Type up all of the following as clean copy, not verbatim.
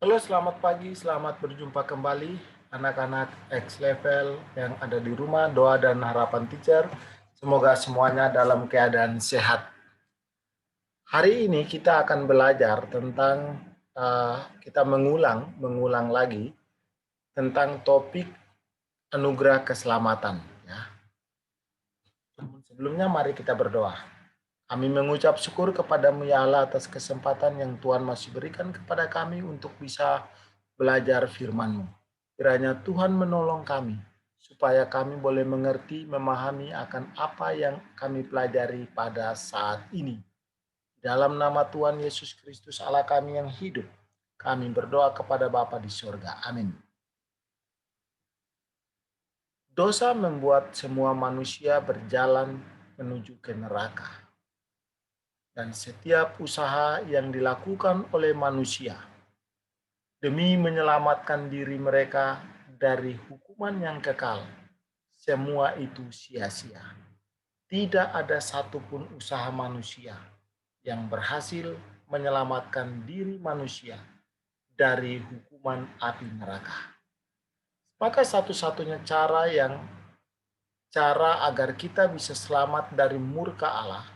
Halo, selamat pagi, selamat berjumpa kembali anak-anak X Level yang ada di rumah. Doa dan harapan teacher, semoga semuanya dalam keadaan sehat. Hari ini kita akan belajar tentang kita mengulang lagi tentang topik anugerah keselamatan. Ya. Sebelumnya mari kita berdoa. Kami mengucap syukur kepadamu ya Allah atas kesempatan yang Tuhan masih berikan kepada kami untuk bisa belajar firman-Mu. Kiranya Tuhan menolong kami, supaya kami boleh mengerti, memahami akan apa yang kami pelajari pada saat ini. Dalam nama Tuhan Yesus Kristus Allah kami yang hidup, kami berdoa kepada Bapa di surga. Amin. Dosa membuat semua manusia berjalan menuju ke neraka. Dan setiap usaha yang dilakukan oleh manusia demi menyelamatkan diri mereka dari hukuman yang kekal, semua itu sia-sia. Tidak ada satupun usaha manusia yang berhasil menyelamatkan diri manusia dari hukuman api neraka. Maka satu-satunya cara agar kita bisa selamat dari murka Allah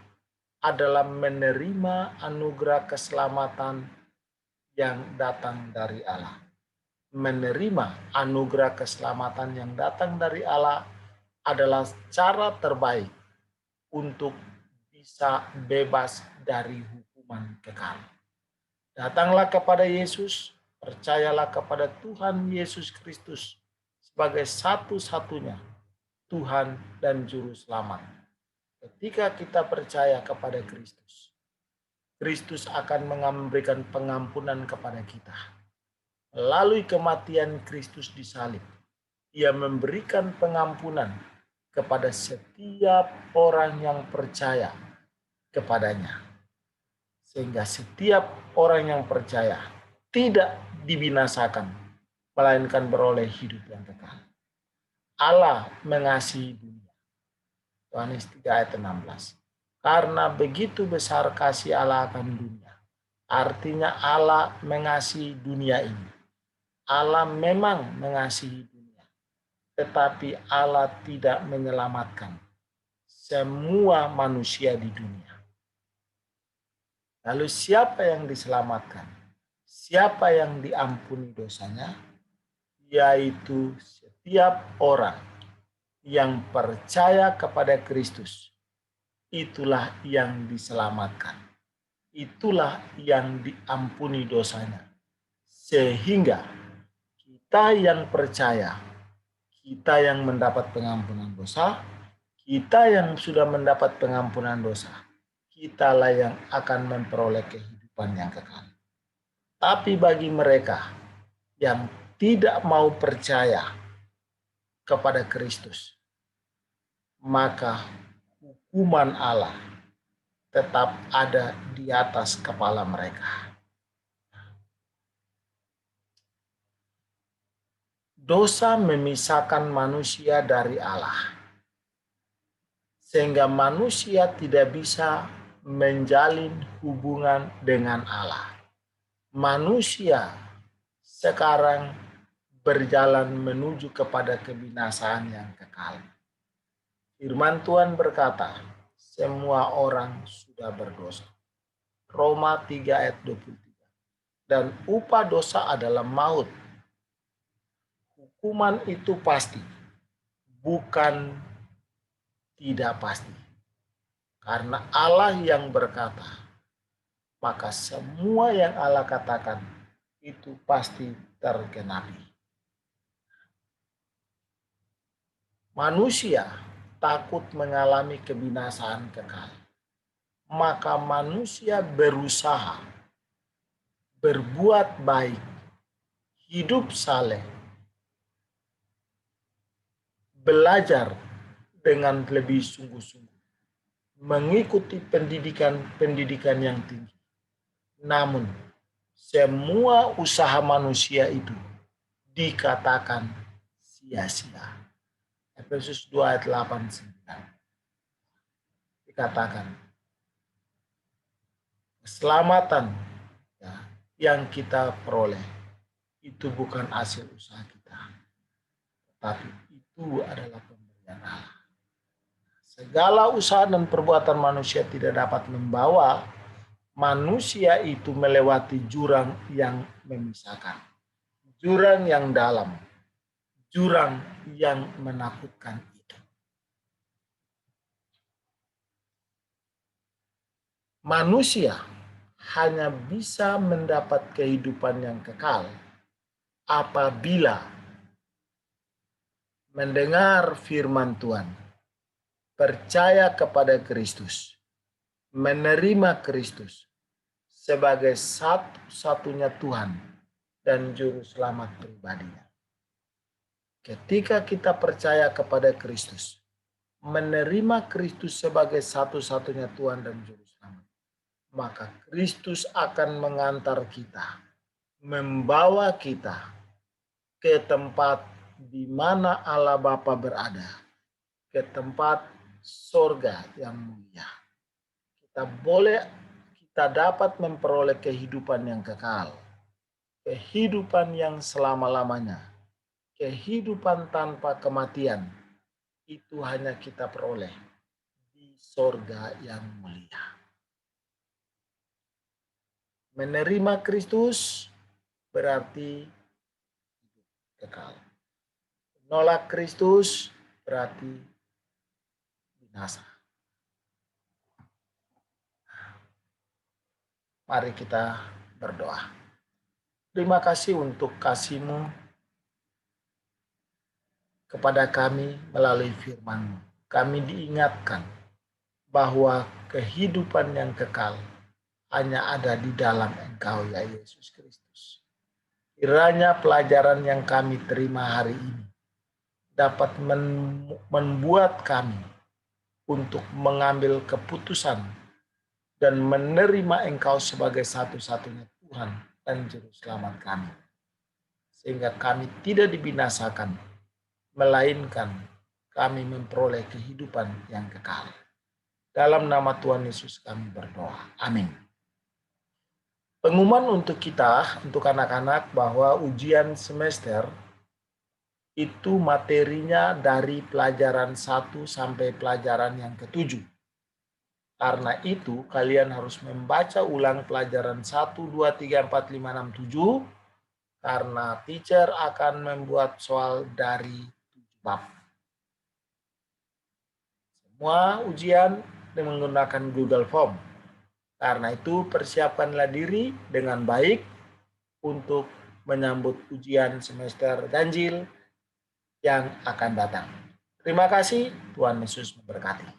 adalah menerima anugerah keselamatan yang datang dari Allah. Menerima anugerah keselamatan yang datang dari Allah adalah cara terbaik untuk bisa bebas dari hukuman kekal. Datanglah kepada Yesus, percayalah kepada Tuhan Yesus Kristus sebagai satu-satunya Tuhan dan Juru Selamat. Ketika kita percaya kepada Kristus, Kristus akan memberikan pengampunan kepada kita. Melalui kematian Kristus di salib, Ia memberikan pengampunan kepada setiap orang yang percaya kepadanya. Sehingga setiap orang yang percaya tidak dibinasakan, melainkan beroleh hidup yang kekal. Allah mengasihi dunia. Yohanes 3 ayat 16. Karena begitu besar kasih Allah akan dunia. Artinya Allah mengasihi dunia ini. Allah memang mengasihi dunia. Tetapi Allah tidak menyelamatkan semua manusia di dunia. Lalu siapa yang diselamatkan? Siapa yang diampuni dosanya? Yaitu setiap orang yang percaya kepada Kristus. Itulah yang diselamatkan. Itulah yang diampuni dosanya. Sehingga kita yang percaya, kita yang mendapat pengampunan dosa, kita yang sudah mendapat pengampunan dosa, kitalah yang akan memperoleh kehidupan yang kekal. Tapi bagi mereka yang tidak mau percaya kepada Kristus, maka hukuman Allah tetap ada di atas kepala mereka. Dosa memisahkan manusia dari Allah, sehingga manusia tidak bisa menjalin hubungan dengan Allah. Manusia sekarang berjalan menuju kepada kebinasaan yang kekal. Firman Tuhan berkata, semua orang sudah berdosa. Roma 3 ayat 23. Dan upah dosa adalah maut. Hukuman itu pasti, bukan tidak pasti. Karena Allah yang berkata, maka semua yang Allah katakan itu pasti tergenapi. Manusia takut mengalami kebinasaan kekal. Maka manusia berusaha berbuat baik, hidup saleh, belajar dengan lebih sungguh-sungguh, mengikuti pendidikan yang tinggi. Namun, semua usaha manusia itu dikatakan sia-sia. Efesus 2 ayat 8-9. Dikatakan, keselamatan yang kita peroleh itu bukan hasil usaha kita, tapi itu adalah pemberian Allah. Segala usaha dan perbuatan manusia tidak dapat membawa manusia itu melewati jurang yang memisahkan, jurang yang dalam, jurang yang menakutkan itu. Manusia hanya bisa mendapat kehidupan yang kekal apabila mendengar firman Tuhan, percaya kepada Kristus, menerima Kristus sebagai satu-satunya Tuhan dan Juru Selamat pribadinya. Ketika kita percaya kepada Kristus, menerima Kristus sebagai satu-satunya Tuhan dan Juru Selamat, maka Kristus akan mengantar kita, membawa kita ke tempat di mana Allah Bapa berada, ke tempat sorga yang mulia. Kita dapat memperoleh kehidupan yang kekal, kehidupan yang selama-lamanya, kehidupan tanpa kematian. Itu hanya kita peroleh di sorga yang mulia. Menerima Kristus berarti hidup kekal. Menolak Kristus berarti binasa. Mari kita berdoa. Terima kasih untuk kasih-Mu kepada kami melalui firman-Mu. Kami diingatkan bahwa kehidupan yang kekal hanya ada di dalam Engkau, ya Yesus Kristus. Kiranya pelajaran yang kami terima hari ini dapat membuat kami untuk mengambil keputusan dan menerima Engkau sebagai satu-satunya Tuhan dan Juru Selamat kami. Sehingga kami tidak dibinasakan, melainkan kami memperoleh kehidupan yang kekal. Dalam nama Tuhan Yesus kami berdoa. Amin. Pengumuman untuk kita, untuk anak-anak, bahwa ujian semester itu materinya dari pelajaran 1 sampai pelajaran yang ke-7. Karena itu kalian harus membaca ulang pelajaran 1, 2, 3, 4, 5, 6, 7. Karena teacher akan membuat soal dari 7 bab. Semua ujian menggunakan Google Form. Karena itu persiapkanlah diri dengan baik untuk menyambut ujian semester ganjil yang akan datang. Terima kasih, Tuhan Yesus memberkati.